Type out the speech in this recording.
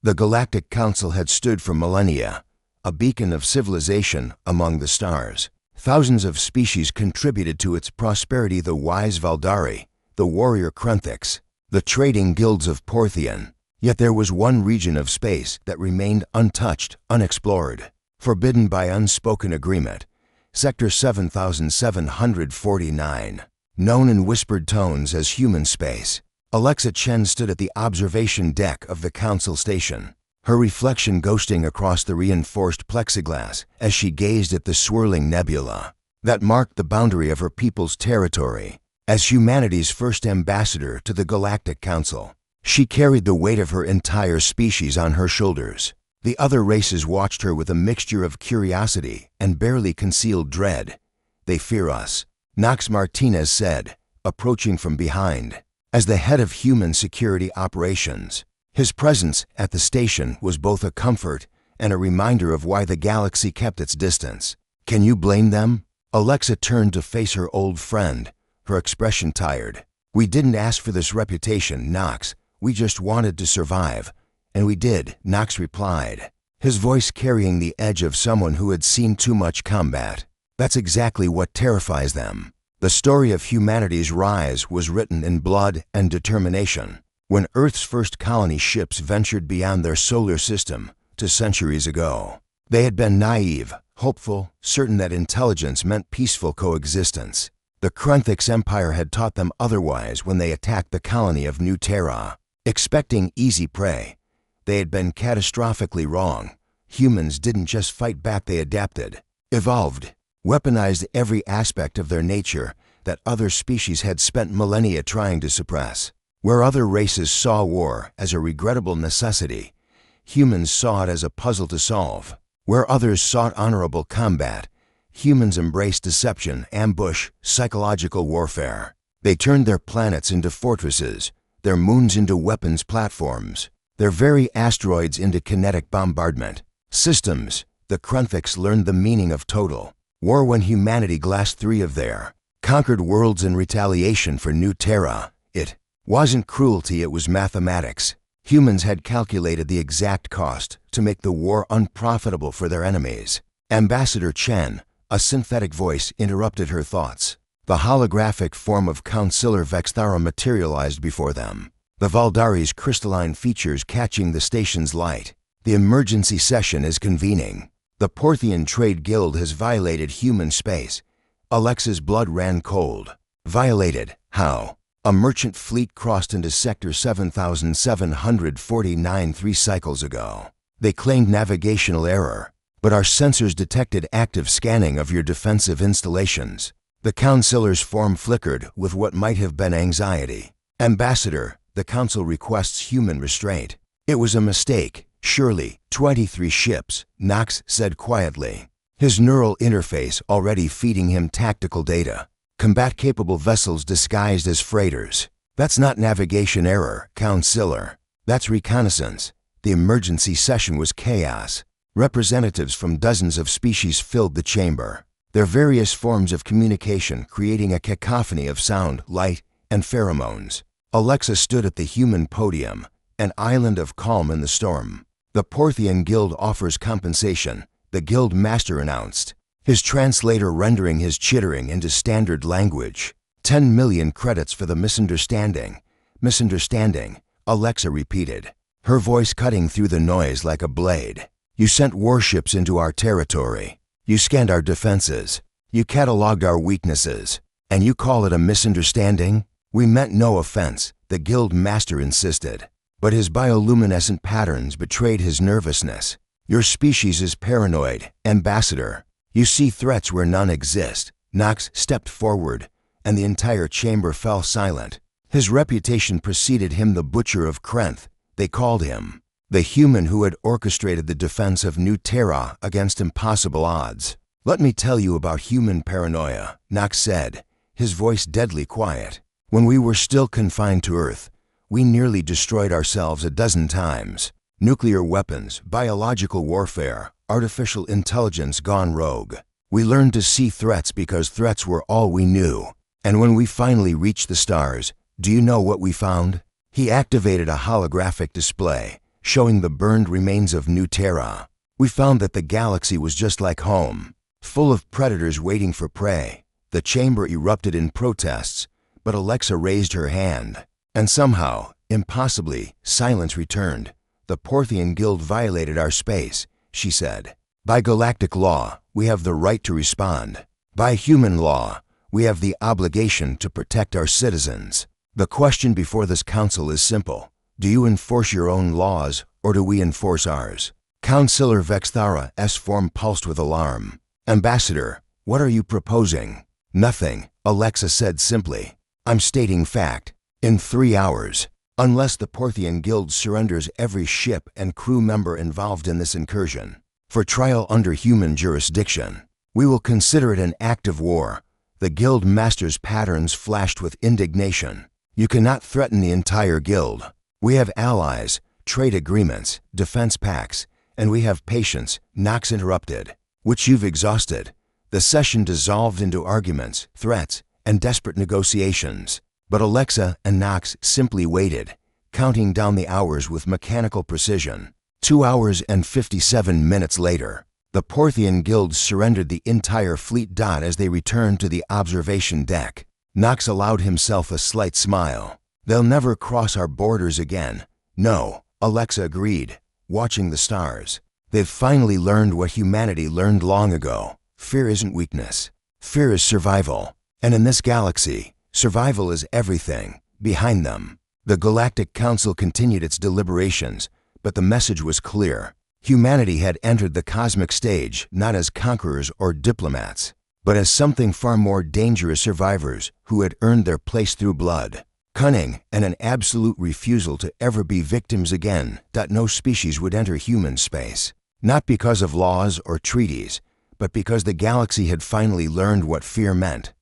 The Galactic Council had stood for millennia, a beacon of civilization among the stars. Thousands of species contributed to its prosperity: the wise Valdari, the warrior Krenthiks, the trading guilds of Porthian. Yet there was one region of space that remained untouched, unexplored, forbidden by unspoken agreement: Sector 7749, known in whispered tones as human space. Alexa Chen stood at the observation deck of the Council station, her reflection ghosting across the reinforced plexiglass as she gazed at the swirling nebula that marked the boundary of her people's territory. As humanity's first ambassador to the Galactic Council, she carried the weight of her entire species on her shoulders. The other races watched her with a mixture of curiosity and barely concealed dread. "They fear us," Knox Martinez said, approaching from behind. As the head of human security operations, his presence at the station was both a comfort and a reminder of why the galaxy kept its distance. "Can you blame them?" Alexa turned to face her old friend, her expression tired. "We didn't ask for this reputation, Knox. We just wanted to survive. And we did," Knox replied, his voice carrying the edge of someone who had seen too much combat. "That's exactly what terrifies them." The story of humanity's rise was written in blood and determination. When Earth's first colony ships ventured beyond their solar system to centuries ago, they had been naive, hopeful, certain that intelligence meant peaceful coexistence. The Krenthiks Empire had taught them otherwise when they attacked the colony of New Terra, expecting easy prey. They had been catastrophically wrong. Humans didn't just fight back, they adapted, evolved, weaponized every aspect of their nature that other species had spent millennia trying to suppress. Where other races saw war as a regrettable necessity, humans saw it as a puzzle to solve. Where others sought honorable combat, humans embraced deception, ambush, psychological warfare. They turned their planets into fortresses, their moons into weapons platforms, their very asteroids into kinetic bombardment systems. The Krenthiks learned the meaning of total war when humanity glassed 3 of their conquered worlds in retaliation for New Terra. It wasn't cruelty, it was mathematics. Humans had calculated the exact cost to make the war unprofitable for their enemies. Ambassador Chen, a synthetic voice, interrupted her thoughts. The holographic form of Councillor Vexthara materialized before them, the Valdari's crystalline features catching the station's light. "The emergency session is convening. The Porthian Trade Guild has violated human space." Alexa's blood ran cold. "Violated? How?" "A merchant fleet crossed into Sector 7749 3 cycles ago. They claimed navigational error, but our sensors detected active scanning of your defensive installations." The Councilor's form flickered with what might have been anxiety. "Ambassador, the Council requests human restraint." "It was a mistake, surely." 23 ships, Knox said quietly, his neural interface already feeding him tactical data. "Combat-capable vessels disguised as freighters." "That's not navigation error, Councilor. That's reconnaissance." The emergency session was chaos. Representatives from dozens of species filled the chamber, their various forms of communication creating a cacophony of sound, light, and pheromones. Alexa stood at the human podium, an island of calm in the storm. "The Porthian Guild offers compensation," the guild master announced, his translator rendering his chittering into standard language. 10 million credits for the misunderstanding." "Misunderstanding," Alexa repeated, her voice cutting through the noise like a blade. "You sent warships into our territory. You scanned our defenses. You cataloged our weaknesses. And you call it a misunderstanding?" "We meant no offense," the guild master insisted, but his bioluminescent patterns betrayed his nervousness. "Your species is paranoid, Ambassador. You see threats where none exist." Knox stepped forward, and the entire chamber fell silent. His reputation preceded him, the Butcher of Krenth, they called him, the human who had orchestrated the defense of New Terra against impossible odds. "Let me tell you about human paranoia," Knox said, his voice deadly quiet. "When we were still confined to Earth, we nearly destroyed ourselves a dozen times. Nuclear weapons, biological warfare, artificial intelligence gone rogue. We learned to see threats because threats were all we knew. And when we finally reached the stars, do you know what we found?" He activated a holographic display, showing the burned remains of New Terra. We found that the galaxy was just like home, full of predators waiting for prey. The chamber erupted in protests, but Alexa raised her hand. And somehow, impossibly, silence returned. "The Porthian Guild violated our space," she said. "By galactic law, we have the right to respond. By human law, we have the obligation to protect our citizens. The question before this council is simple. Do you enforce your own laws, or do we enforce ours?" Councillor Vexthara's form pulsed with alarm. "Ambassador, what are you proposing?" "Nothing," Alexa said simply. "I'm stating fact. In 3 hours, unless the Porthian Guild surrenders every ship and crew member involved in this incursion for trial under human jurisdiction, we will consider it an act of war." The Guild Master's patterns flashed with indignation. "You cannot threaten the entire Guild. We have allies, trade agreements, defense pacts, and we have patience," Nox interrupted, "which you've exhausted." The session dissolved into arguments, threats, and desperate negotiations. But Alexa and Nox simply waited, counting down the hours with mechanical precision. 2 hours and 57 minutes later, the Porthian Guild surrendered the entire fleet. As they returned to the observation deck, Nox allowed himself a slight smile. "They'll never cross our borders again." "No," Alexa agreed, watching the stars. "They've finally learned what humanity learned long ago. Fear isn't weakness. Fear is survival. And in this galaxy, survival is everything." Behind them, the Galactic Council continued its deliberations, but the message was clear. Humanity had entered the cosmic stage not as conquerors or diplomats, but as something far more dangerous: survivors who had earned their place through blood, cunning, and an absolute refusal to ever be victims again. No species would enter human space, not because of laws or treaties, but because the galaxy had finally learned what fear meant.